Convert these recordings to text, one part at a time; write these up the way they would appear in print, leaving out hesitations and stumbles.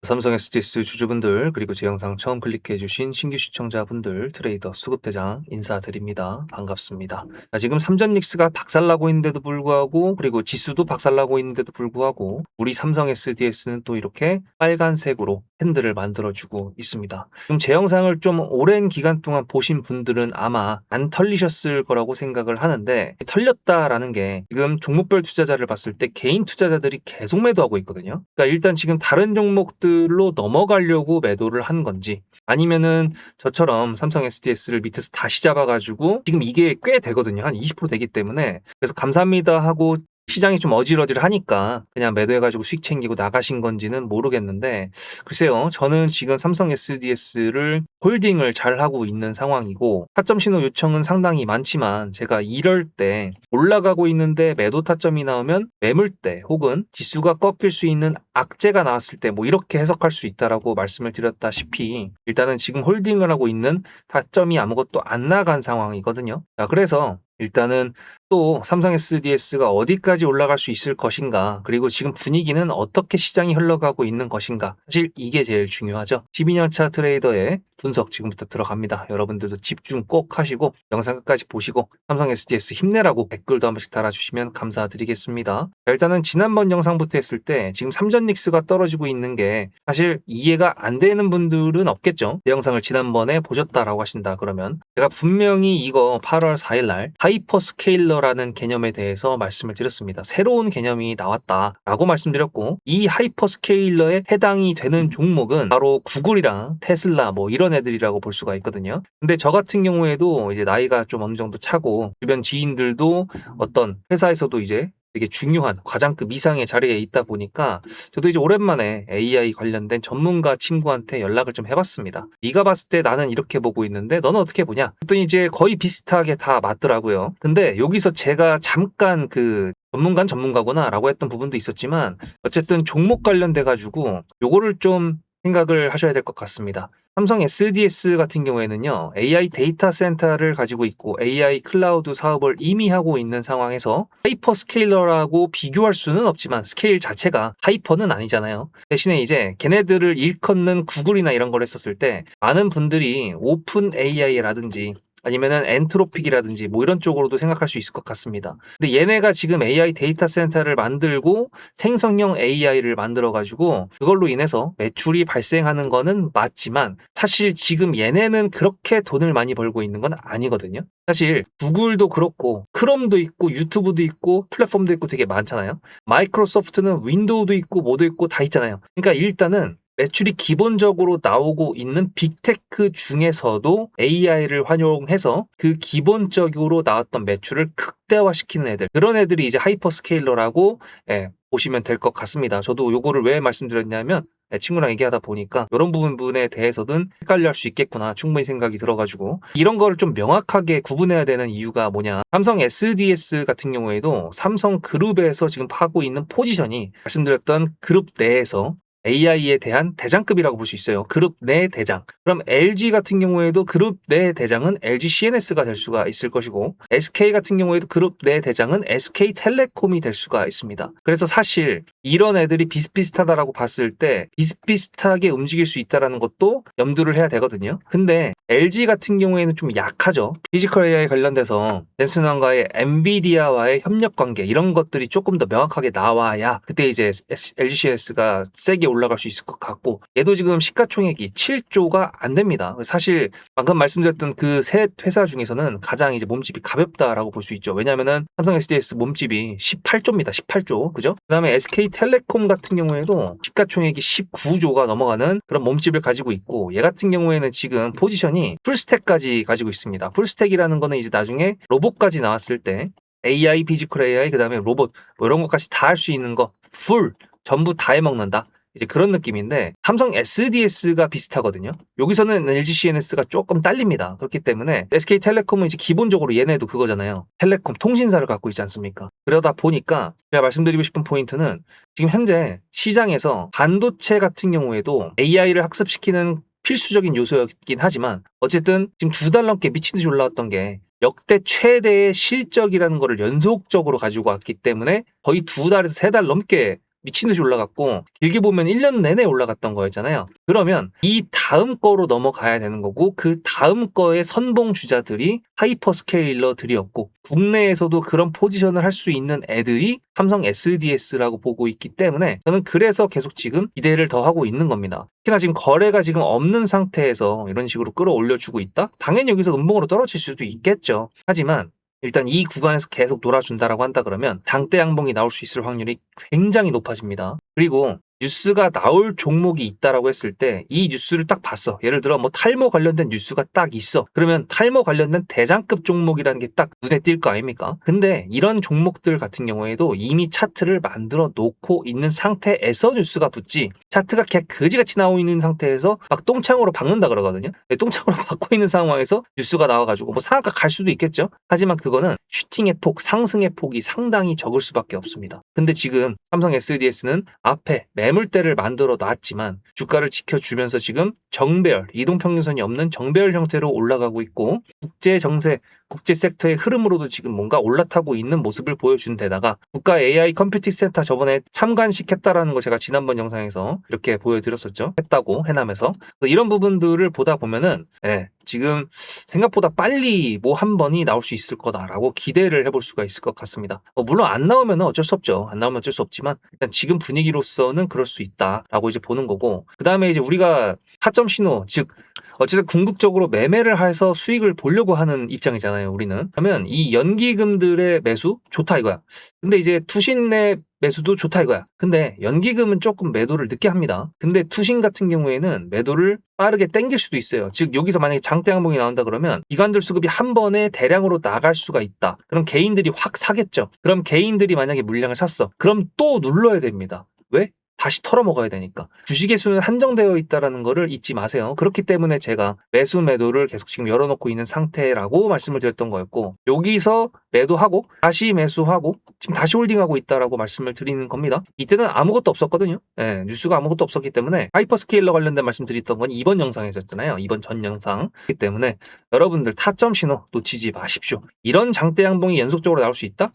삼성 SDS 주주분들 그리고 제 영상 처음 클릭해주신 신규 시청자분들 트레이더 수급대장 인사드립니다. 반갑습니다. 지금 삼전닉스가 박살나고 있는데도 불구하고 그리고 지수도 박살나고 있는데도 불구하고 우리 삼성 SDS는 또 이렇게 빨간색으로 캔들을 만들어주고 있습니다. 지금 제 영상을 좀 오랜 기간 동안 보신 분들은 아마 안 털리셨을 거라고 생각을 하는데 털렸다라는 게 지금 종목별 투자자를 봤을 때 개인 투자자들이 계속 매도하고 있거든요. 그러니까 일단 지금 다른 종목들로 넘어가려고 매도를 한 건지 아니면은 저처럼 삼성 SDS를 밑에서 다시 잡아가지고 지금 이게 꽤 되거든요. 한 20% 되기 때문에 그래서 감사합니다 하고 시장이 좀 어질어질하니까 그냥 매도해가지고 수익 챙기고 나가신 건지는 모르겠는데 글쎄요. 저는 지금 삼성 SDS를 홀딩을 잘 하고 있는 상황이고 타점 신호 요청은 상당히 많지만 제가 이럴 때 올라가고 있는데 매도 타점이 나오면 매물대 혹은 지수가 꺾일 수 있는 악재가 나왔을 때 뭐 이렇게 해석할 수 있다라고 말씀을 드렸다시피 일단은 지금 홀딩을 하고 있는 타점이 아무것도 안 나간 상황이거든요. 그래서 일단은 또 삼성 SDS가 어디까지 올라갈 수 있을 것인가 그리고 지금 분위기는 어떻게 시장이 흘러가고 있는 것인가 사실 이게 제일 중요하죠. 12년차 트레이더의 분석 지금부터 들어갑니다. 여러분들도 집중 꼭 하시고 영상 끝까지 보시고 삼성 SDS 힘내라고 댓글도 한 번씩 달아주시면 감사드리겠습니다. 일단은 지난번 영상부터 했을 때 지금 삼전닉스가 떨어지고 있는 게 사실 이해가 안 되는 분들은 없겠죠. 내 영상을 지난번에 보셨다라고 하신다 그러면 제가 분명히 이거 8월 4일날 하이퍼스케일러라는 개념에 대해서 말씀을 드렸습니다. 새로운 개념이 나왔다라고 말씀드렸고 이 하이퍼스케일러에 해당이 되는 종목은 바로 구글이랑 테슬라 뭐 이런 애들이라고 볼 수가 있거든요. 근데 저 같은 경우에도 이제 나이가 좀 어느 정도 차고 주변 지인들도 어떤 회사에서도 이제 되게 중요한 과장급 이상의 자리에 있다 보니까 저도 이제 오랜만에 AI 관련된 전문가 친구한테 연락을 좀 해봤습니다. 네가 봤을 때 나는 이렇게 보고 있는데 너는 어떻게 보냐? 그랬더니 이제 거의 비슷하게 다 맞더라고요. 근데 여기서 제가 잠깐 그 전문가는 전문가구나 라고 했던 부분도 있었지만 어쨌든 종목 관련돼 가지고 요거를 좀 생각을 하셔야 될 것 같습니다. 삼성 SDS 같은 경우에는요, AI 데이터 센터를 가지고 있고 AI 클라우드 사업을 이미 하고 있는 상황에서 하이퍼스케일러라고 비교할 수는 없지만 스케일 자체가 하이퍼는 아니잖아요. 대신에 이제 걔네들을 일컫는 구글이나 이런 걸 했었을 때 많은 분들이 오픈 AI라든지 아니면은 엔트로픽이라든지 뭐 이런 쪽으로도 생각할 수 있을 것 같습니다. 근데 얘네가 지금 AI 데이터 센터를 만들고 생성형 AI를 만들어 가지고 그걸로 인해서 매출이 발생하는 거는 맞지만 사실 지금 얘네는 그렇게 돈을 많이 벌고 있는 건 아니거든요. 사실 구글도 그렇고 크롬도 있고 유튜브도 있고 플랫폼도 있고 되게 많잖아요. 마이크로소프트는 윈도우도 있고 뭐도 있고 다 있잖아요. 그러니까 일단은 매출이 기본적으로 나오고 있는 빅테크 중에서도 AI를 활용해서 그 기본적으로 나왔던 매출을 극대화시키는 애들 그런 애들이 이제 하이퍼스케일러라고 보시면 될 것 같습니다. 저도 요거를 왜 말씀드렸냐면 친구랑 얘기하다 보니까 이런 부분에 대해서는 헷갈려 할 수 있겠구나 충분히 생각이 들어가지고 이런 거를 좀 명확하게 구분해야 되는 이유가 뭐냐 삼성 SDS 같은 경우에도 삼성 그룹에서 지금 하고 있는 포지션이 말씀드렸던 그룹 내에서 AI에 대한 대장급이라고 볼 수 있어요. 그룹 내 대장. 그럼 LG 같은 경우에도 그룹 내 대장은 LG CNS가 될 수가 있을 것이고 SK 같은 경우에도 그룹 내 대장은 SK텔레콤이 될 수가 있습니다. 그래서 사실 이런 애들이 비슷비슷하다라고 봤을 때 비슷비슷하게 움직일 수 있다는 것도 염두를 해야 되거든요. 근데 LG 같은 경우에는 좀 약하죠. 피지컬 AI 관련돼서 젠슨왕과의 엔비디아와의 협력 관계 이런 것들이 조금 더 명확하게 나와야 그때 이제 LG CNS가 세게 올라갈 수 있을 것 같고 얘도 지금 시가총액이 7조가 안 됩니다. 사실 방금 말씀드렸던 그 셋 회사 중에서는 가장 이제 몸집이 가볍다라고 볼 수 있죠. 왜냐면은 삼성 SDS 몸집이 18조입니다. 18조. 그죠? 그다음에 SK텔레콤 같은 경우에도 시가총액이 19조가 넘어가는 그런 몸집을 가지고 있고 얘 같은 경우에는 지금 포지션이 풀스택까지 가지고 있습니다. 풀스택이라는 거는 이제 나중에 로봇까지 나왔을 때 AI, 피지컬 AI, 그다음에 로봇 뭐 이런 것까지 다 할 수 있는 거 풀 전부 다 해먹는다. 이제 그런 느낌인데 삼성 SDS가 비슷하거든요. 여기서는 LG CNS가 조금 딸립니다. 그렇기 때문에 SK텔레콤은 이제 기본적으로 얘네도 그거잖아요. 텔레콤 통신사를 갖고 있지 않습니까? 그러다 보니까 제가 말씀드리고 싶은 포인트는 지금 현재 시장에서 반도체 같은 경우에도 AI를 학습시키는 필수적인 요소였긴 하지만 어쨌든 지금 2달 넘게 미친 듯이 올라왔던 게 역대 최대의 실적이라는 거를 연속적으로 가지고 왔기 때문에 거의 2달에서 3달 넘게 미친 듯이 올라갔고 길게 보면 1년 내내 올라갔던 거였잖아요. 그러면 이 다음 거로 넘어가야 되는 거고 그 다음 거의 선봉 주자들이 하이퍼스케일러들이었고 국내에서도 그런 포지션을 할 수 있는 애들이 삼성 SDS라고 보고 있기 때문에 저는 그래서 계속 지금 기대를 더 하고 있는 겁니다. 특히나 지금 거래가 지금 없는 상태에서 이런 식으로 끌어올려주고 있다? 당연히 여기서 음봉으로 떨어질 수도 있겠죠. 하지만 일단 이 구간에서 계속 놀아준다라고 한다 그러면 장대 양봉이 나올 수 있을 확률이 굉장히 높아집니다. 그리고 뉴스가 나올 종목이 있다라고 했을 때 이 뉴스를 딱 봤어. 예를 들어 뭐 탈모 관련된 뉴스가 딱 있어. 그러면 탈모 관련된 대장급 종목이라는 게 딱 눈에 띌 거 아닙니까? 근데 이런 종목들 같은 경우에도 이미 차트를 만들어 놓고 있는 상태에서 뉴스가 붙지, 차트가 개 그지같이 나오고 있는 상태에서 막 똥창으로 박는다 그러거든요. 똥창으로 박고 있는 상황에서 뉴스가 나와가지고 뭐 상한가 갈 수도 있겠죠. 하지만 그거는 슈팅의 폭, 상승의 폭이 상당히 적을 수밖에 없습니다. 근데 지금 삼성 SDS는 앞에 매물대를 만들어 놨지만 주가를 지켜주면서 지금 정배열, 이동평균선이 없는 정배열 형태로 올라가고 있고 국제 정세, 국제 섹터의 흐름으로도 지금 뭔가 올라타고 있는 모습을 보여준 데다가 국가 AI 컴퓨팅 센터 저번에 참관식했다라는 거 제가 지난번 영상에서 이렇게 보여드렸었죠. 했다고 해남에서. 이런 부분들을 보다 보면은 지금 생각보다 빨리 뭐 한 번이 나올 수 있을 거다라고 기대를 해볼 수가 있을 것 같습니다. 물론 안 나오면 어쩔 수 없죠. 안 나오면 어쩔 수 없지만 일단 지금 분위기로서는 그럴 수 있다라고 이제 보는 거고, 그 다음에 이제 우리가 타점 신호, 즉 어쨌든 궁극적으로 매매를 해서 수익을 보려고 하는 입장이잖아요, 우리는. 그러면 이 연기금들의 매수 좋다 이거야. 근데 이제 투신 내 매수도 좋다 이거야. 근데 연기금은 조금 매도를 늦게 합니다. 근데 투신 같은 경우에는 매도를 빠르게 땡길 수도 있어요. 즉 여기서 만약에 장대 양봉이 나온다 그러면 기관들 수급이 한 번에 대량으로 나갈 수가 있다. 그럼 개인들이 확 사겠죠. 그럼 개인들이 만약에 물량을 샀어. 그럼 또 눌러야 됩니다. 왜? 다시 털어먹어야 되니까. 주식의 수는 한정되어 있다는 거를 잊지 마세요. 그렇기 때문에 제가 매수 매도를 계속 지금 열어놓고 있는 상태라고 말씀을 드렸던 거였고, 여기서 매도하고 다시 매수하고 지금 다시 홀딩하고 있다라고 말씀을 드리는 겁니다. 이때는 아무것도 없었거든요. 뉴스가 아무것도 없었기 때문에 하이퍼스케일러 관련된 말씀 드렸던 건 이번 영상에서였잖아요. 이번 전 영상. 그렇기 때문에 여러분들 타점 신호 놓치지 마십시오. 이런 장대 양봉이 연속적으로 나올 수 있다?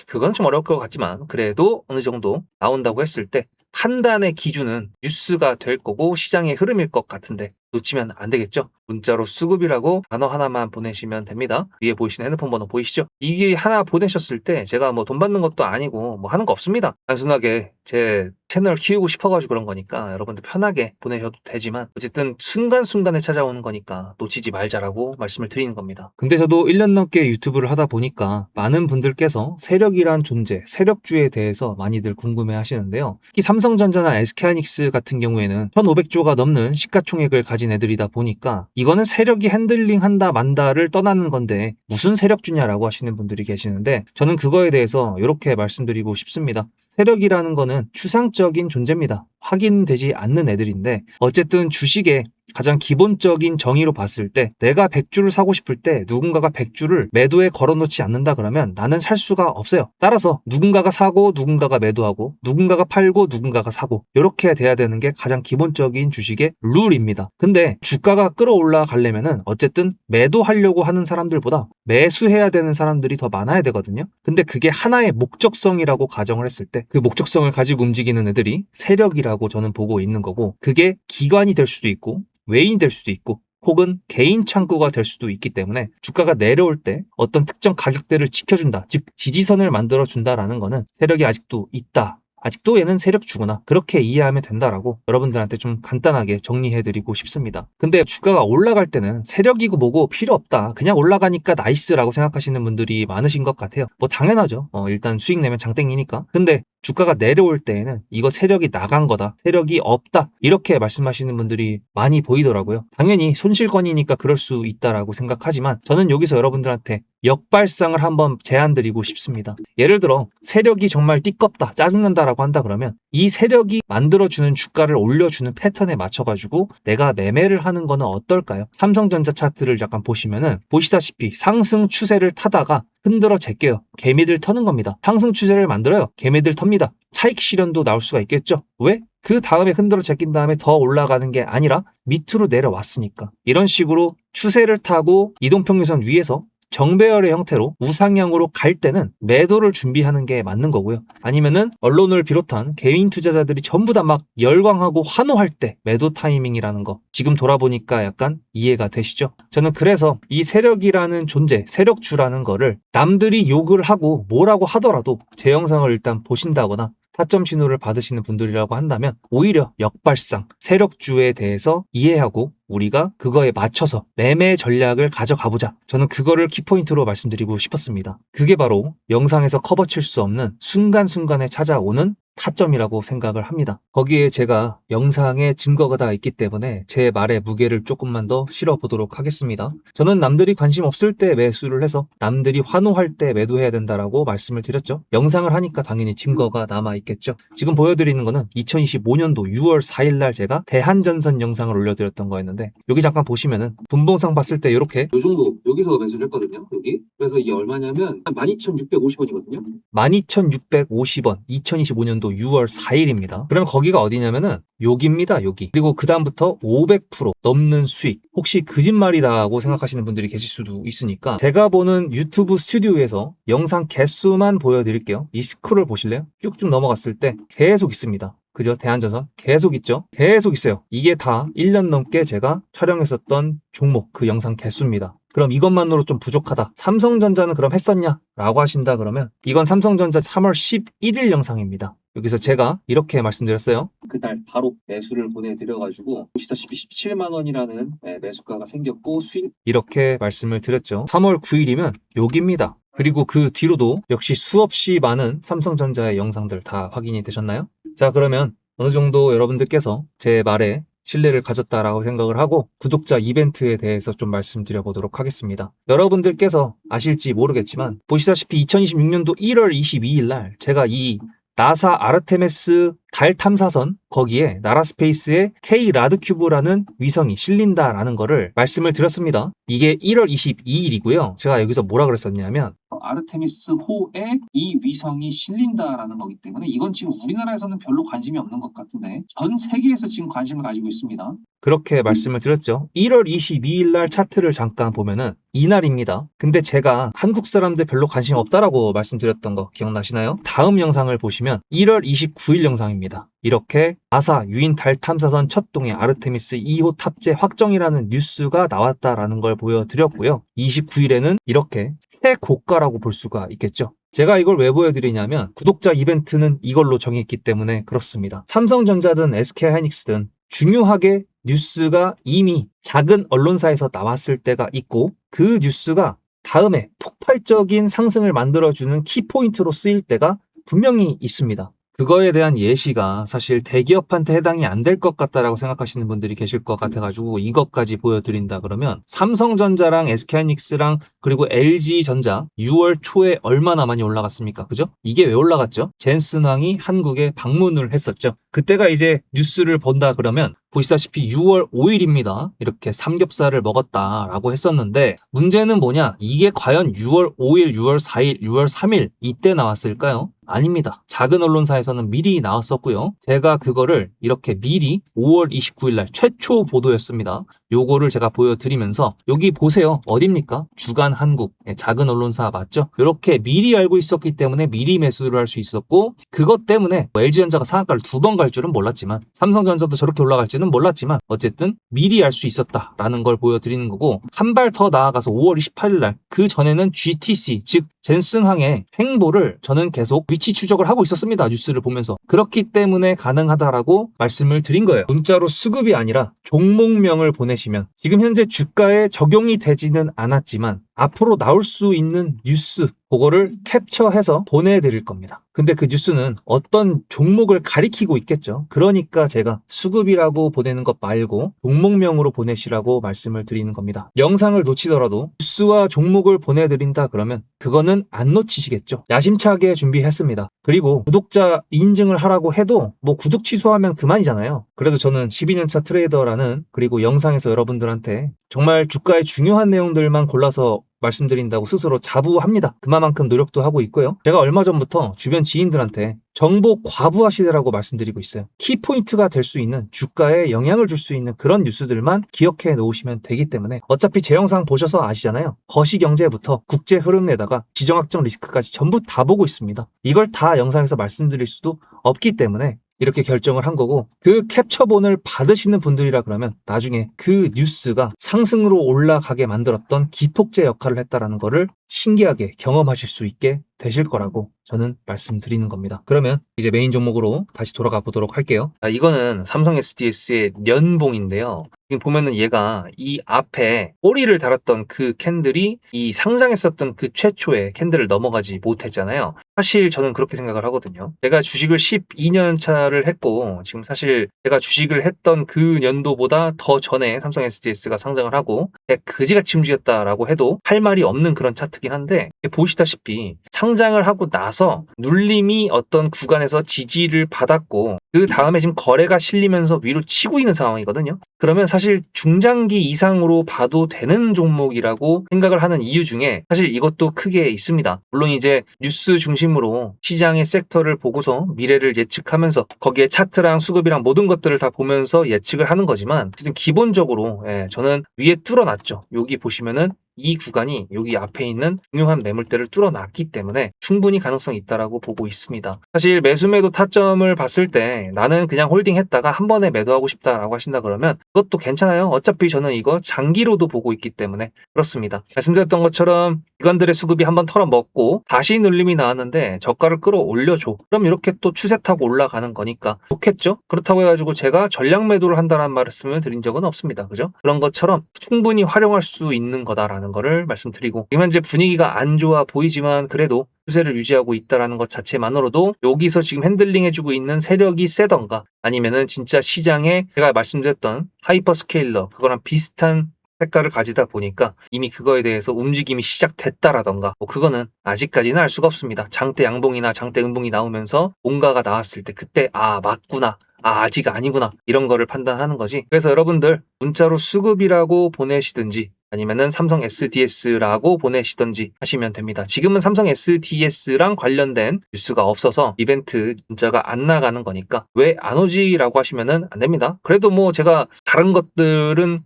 그건 좀 어려울 것 같지만 그래도 어느 정도 나온다고 했을 때 판단의 기준은 뉴스가 될 거고 시장의 흐름일 것 같은데 놓치면 안 되겠죠? 문자로 수급이라고 단어 하나만 보내시면 됩니다. 위에 보이시는 핸드폰 번호 보이시죠? 이게 하나 보내셨을 때 제가 뭐 돈 받는 것도 아니고 뭐 하는 거 없습니다. 단순하게 제 채널 키우고 싶어가지고 그런 거니까 여러분들 편하게 보내셔도 되지만 어쨌든 순간순간에 찾아오는 거니까 놓치지 말자라고 말씀을 드리는 겁니다. 근데 저도 1년 넘게 유튜브를 하다 보니까 많은 분들께서 세력이란 존재, 세력주에 대해서 많이들 궁금해 하시는데요. 특히 삼성전자나 SK하이닉스 같은 경우에는 1,500조가 넘는 시가총액을 가진 애들이다 보니까 이거는 세력이 핸들링 한다 만다를 떠나는 건데 무슨 세력주냐라고 하시는 분들이 계시는데 저는 그거에 대해서 이렇게 말씀드리고 싶습니다. 세력이라는 거는 추상적인 존재입니다. 확인되지 않는 애들인데 어쨌든 주식에 가장 기본적인 정의로 봤을 때 내가 100주를 사고 싶을 때 누군가가 100주를 매도에 걸어놓지 않는다 그러면 나는 살 수가 없어요. 따라서 누군가가 사고 누군가가 매도하고 누군가가 팔고 누군가가 사고 이렇게 돼야 되는 게 가장 기본적인 주식의 룰입니다. 근데 주가가 끌어올라 가려면은 어쨌든 매도하려고 하는 사람들보다 매수해야 되는 사람들이 더 많아야 되거든요. 근데 그게 하나의 목적성이라고 가정을 했을 때 그 목적성을 가지고 움직이는 애들이 세력이라고 저는 보고 있는 거고, 그게 기관이 될 수도 있고 외인이 될 수도 있고 혹은 개인 창구가 될 수도 있기 때문에 주가가 내려올 때 어떤 특정 가격대를 지켜준다, 즉 지지선을 만들어준다라는 거는 세력이 아직도 있다, 아직도 얘는 세력주구나, 그렇게 이해하면 된다라고 여러분들한테 좀 간단하게 정리해드리고 싶습니다. 근데 주가가 올라갈 때는 세력이고 뭐고 필요 없다, 그냥 올라가니까 나이스라고 생각하시는 분들이 많으신 것 같아요. 뭐 당연하죠. 일단 수익 내면 장땡이니까. 근데 주가가 내려올 때에는 이거 세력이 나간 거다, 세력이 없다, 이렇게 말씀하시는 분들이 많이 보이더라고요. 당연히 손실권이니까 그럴 수 있다라고 생각하지만 저는 여기서 여러분들한테 역발상을 한번 제안드리고 싶습니다. 예를 들어 세력이 정말 띠껍다, 짜증난다라고 한다 그러면 이 세력이 만들어주는 주가를 올려주는 패턴에 맞춰가지고 내가 매매를 하는 거는 어떨까요? 삼성전자 차트를 약간 보시면은 보시다시피 상승 추세를 타다가 흔들어 제껴요. 개미들 터는 겁니다. 상승 추세를 만들어요. 개미들 텁니다. 차익 실현도 나올 수가 있겠죠. 왜? 그 다음에 흔들어 제낀 다음에 더 올라가는 게 아니라 밑으로 내려왔으니까. 이런 식으로 추세를 타고 이동평균선 위에서 정배열의 형태로 우상향으로 갈 때는 매도를 준비하는 게 맞는 거고요. 아니면은 언론을 비롯한 개인 투자자들이 전부 다 막 열광하고 환호할 때 매도 타이밍이라는 거 지금 돌아보니까 약간 이해가 되시죠? 저는 그래서 이 세력이라는 존재, 세력주라는 거를 남들이 욕을 하고 뭐라고 하더라도 제 영상을 일단 보신다거나 타점 신호를 받으시는 분들이라고 한다면 오히려 역발상, 세력주에 대해서 이해하고 우리가 그거에 맞춰서 매매 전략을 가져가보자. 저는 그거를 키포인트로 말씀드리고 싶었습니다. 그게 바로 영상에서 커버칠 수 없는 순간순간에 찾아오는 타점이라고 생각을 합니다. 거기에 제가 영상에 증거가 다 있기 때문에 제 말의 무게를 조금만 더 실어보도록 하겠습니다. 저는 남들이 관심 없을 때 매수를 해서 남들이 환호할 때 매도해야 된다라고 말씀을 드렸죠. 영상을 하니까 당연히 증거가 남아있겠죠. 지금 보여드리는 거는 2025년도 6월 4일 날 제가 대한전선 영상을 올려드렸던 거였는데 여기 잠깐 보시면은 분봉상 봤을 때 이렇게 요 정도 여기서 매수를 했거든요. 여기. 그래서 이게 얼마냐면 12,650원이거든요. 12,650원 2025년도 6월 4일입니다. 그럼 거기가 어디냐면은 여기입니다. 여기. 그리고 그 다음부터 500% 넘는 수익. 혹시 거짓말이라고 생각하시는 분들이 계실 수도 있으니까 제가 보는 유튜브 스튜디오에서 영상 개수만 보여드릴게요. 이 스크롤 보실래요? 쭉쭉 넘어갔을 때 계속 있습니다. 그죠? 대한전선 계속 있죠? 계속 있어요. 이게 다 1년 넘게 제가 촬영했었던 종목 그 영상 개수입니다. 그럼 이것만으로 좀 부족하다. 삼성전자는 그럼 했었냐? 라고 하신다 그러면 이건 삼성전자 3월 11일 영상입니다. 여기서 제가 이렇게 말씀드렸어요. 그날 바로 매수를 보내드려가지고 보시다시피 17만 원이라는 매수가가 생겼고 수익 이렇게 말씀을 드렸죠. 3월 9일이면 여기입니다. 그리고 그 뒤로도 역시 수없이 많은 삼성전자의 영상들 다 확인이 되셨나요? 자, 그러면 어느 정도 여러분들께서 제 말에 신뢰를 가졌다라고 생각을 하고 구독자 이벤트에 대해서 좀 말씀드려 보도록 하겠습니다. 여러분들께서 아실지 모르겠지만 보시다시피 2026년도 1월 22일 날 제가 이 나사 아르테미스 달 탐사선 거기에 나라스페이스의 K 라드큐브라는 위성이 실린다라는 거를 말씀을 드렸습니다. 이게 1월 22일이고요. 제가 여기서 뭐라 그랬었냐면 아르테미스 호에 이 위성이 실린다라는 거기 때문에 이건 지금 우리나라에서는 별로 관심이 없는 것 같은데 전 세계에서 지금 관심을 가지고 있습니다. 그렇게 말씀을 드렸죠. 1월 22일 날 차트를 잠깐 보면은 이날입니다. 근데 제가 한국 사람들 별로 관심 없다라고 말씀드렸던 거 기억나시나요? 다음 영상을 보시면 1월 29일 영상입니다. 이렇게 나사 유인 달 탐사선 첫 동의 아르테미스 2호 탑재 확정이라는 뉴스가 나왔다라는 걸 보여드렸고요. 29일에는 이렇게 최고가라고 볼 수가 있겠죠. 제가 이걸 왜 보여드리냐면 구독자 이벤트는 이걸로 정했기 때문에 그렇습니다. 삼성전자든 SK하이닉스든 중요하게 뉴스가 이미 작은 언론사에서 나왔을 때가 있고 그 뉴스가 다음에 폭발적인 상승을 만들어주는 키포인트로 쓰일 때가 분명히 있습니다. 그거에 대한 예시가 사실 대기업한테 해당이 안 될 것 같다라고 생각하시는 분들이 계실 것 같아가지고 이것까지 보여드린다 그러면 삼성전자랑 SK하이닉스랑 그리고 LG전자 6월 초에 얼마나 많이 올라갔습니까? 그죠? 이게 왜 올라갔죠? 젠슨왕이 한국에 방문을 했었죠. 그때가 이제 뉴스를 본다 그러면 보시다시피 6월 5일입니다. 이렇게 삼겹살을 먹었다라고 했었는데 문제는 뭐냐? 이게 과연 6월 5일, 6월 4일, 6월 3일 이때 나왔을까요? 아닙니다. 작은 언론사에서는 미리 나왔었고요. 제가 그거를 이렇게 미리 5월 29일 날 최초 보도였습니다. 요거를 제가 보여드리면서 여기 보세요. 어딥니까? 주간 한국 작은 언론사 맞죠? 이렇게 미리 알고 있었기 때문에 미리 매수를 할 수 있었고 그것 때문에 LG전자가 상한가를 2번 갈 줄은 몰랐지만 삼성전자도 저렇게 올라갈지는 몰랐지만 어쨌든 미리 알 수 있었다라는 걸 보여드리는 거고 한 발 더 나아가서 5월 28일 날 그 전에는 GTC 즉 젠슨항의 행보를 저는 계속 위치 추적을 하고 있었습니다. 뉴스를 보면서. 그렇기 때문에 가능하다라고 말씀을 드린 거예요. 문자로 수급이 아니라 종목명을 보내시면 지금 현재 주가에 적용이 되지는 않았지만 앞으로 나올 수 있는 뉴스 그거를 캡처해서 보내드릴 겁니다. 근데 그 뉴스는 어떤 종목을 가리키고 있겠죠. 그러니까 제가 수급이라고 보내는 것 말고 종목명으로 보내시라고 말씀을 드리는 겁니다. 영상을 놓치더라도 뉴스와 종목을 보내드린다 그러면 그거는 안 놓치시겠죠. 야심차게 준비했습니다. 그리고 구독자 인증을 하라고 해도 뭐 구독 취소하면 그만이잖아요. 그래도 저는 12년차 트레이더라는 그리고 영상에서 여러분들한테 정말 주가의 중요한 내용들만 골라서 말씀드린다고 스스로 자부합니다. 그만큼 노력도 하고 있고요. 제가 얼마 전부터 주변 지인들한테 정보 과부하 시대라고 말씀드리고 있어요. 키포인트가 될 수 있는, 주가에 영향을 줄 수 있는 그런 뉴스들만 기억해 놓으시면 되기 때문에, 어차피 제 영상 보셔서 아시잖아요. 거시경제부터 국제 흐름에다가 지정학적 리스크까지 전부 다 보고 있습니다. 이걸 다 영상에서 말씀드릴 수도 없기 때문에 이렇게 결정을 한 거고, 그 캡처본을 받으시는 분들이라 그러면 나중에 그 뉴스가 상승으로 올라가게 만들었던 기폭제 역할을 했다라는 거를 신기하게 경험하실 수 있게 되실 거라고 저는 말씀드리는 겁니다. 그러면 이제 메인 종목으로 다시 돌아가 보도록 할게요. 이거는 삼성 SDS의 년봉인데요. 지금 보면은 얘가 이 앞에 꼬리를 달았던 그 캔들이 이 상장했었던 그 최초의 캔들을 넘어가지 못했잖아요. 사실 저는 그렇게 생각을 하거든요. 제가 주식을 12년 차를 했고, 지금 사실 제가 주식을 했던 그 년도보다 더 전에 삼성 SDS가 상장을 하고 그지같이 움직였다라고 해도 할 말이 없는 그런 차트긴 한데, 보시다시피 상장을 하고 나서 눌림이 어떤 구간에서 지지를 받았고, 그 다음에 지금 거래가 실리면서 위로 치고 있는 상황이거든요. 그러면 사실 중장기 이상으로 봐도 되는 종목이라고 생각을 하는 이유 중에 사실 이것도 크게 있습니다. 물론 이제 뉴스 중심으로 시장의 섹터를 보고서 미래를 예측하면서 거기에 차트랑 수급이랑 모든 것들을 다 보면서 예측을 하는 거지만, 어쨌든 기본적으로 저는 위에 뚫어놨죠. 여기 보시면은 이 구간이 여기 앞에 있는 중요한 매물대를 뚫어놨기 때문에 충분히 가능성이 있다라고 보고 있습니다. 사실 매수매도 타점을 봤을 때 나는 그냥 홀딩했다가 한 번에 매도하고 싶다라고 하신다 그러면 그것도 괜찮아요. 어차피 저는 이거 장기로도 보고 있기 때문에 그렇습니다. 말씀드렸던 것처럼 기관들의 수급이 한번 털어먹고 다시 눌림이 나왔는데 저가를 끌어올려줘. 그럼 이렇게 또 추세 타고 올라가는 거니까 좋겠죠? 그렇다고 해가지고 제가 전량 매도를 한다는 말씀을 드린 적은 없습니다. 그죠? 그런 것처럼 충분히 활용할 수 있는 거다라는 거를 말씀드리고, 지금 현재 분위기가 안 좋아 보이지만 그래도 추세를 유지하고 있다라는 것 자체만으로도 여기서 지금 핸들링 해주고 있는 세력이 세던가, 아니면은 진짜 시장에 제가 말씀드렸던 하이퍼스케일러 그거랑 비슷한 색깔을 가지다 보니까 이미 그거에 대해서 움직임이 시작됐다라던가, 그거는 아직까지는 알 수가 없습니다. 장대 양봉이나 장대 음봉이 나오면서 뭔가가 나왔을 때 그때 맞구나, 아직 아니구나, 이런 거를 판단하는 거지. 그래서 여러분들 문자로 수급이라고 보내시든지 아니면은 삼성 SDS라고 보내시든지 하시면 됩니다. 지금은 삼성 SDS랑 관련된 뉴스가 없어서 이벤트 문자가 안 나가는 거니까 왜 안 오지라고 하시면은 안 됩니다. 그래도 뭐 제가 다른 것들은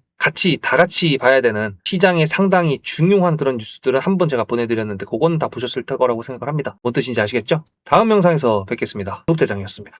다 같이 봐야 되는 시장에 상당히 중요한 그런 뉴스들은 한번 제가 보내드렸는데 그건 다 보셨을 거라고 생각을 합니다. 뭔 뜻인지 아시겠죠? 다음 영상에서 뵙겠습니다. 수급대장이었습니다.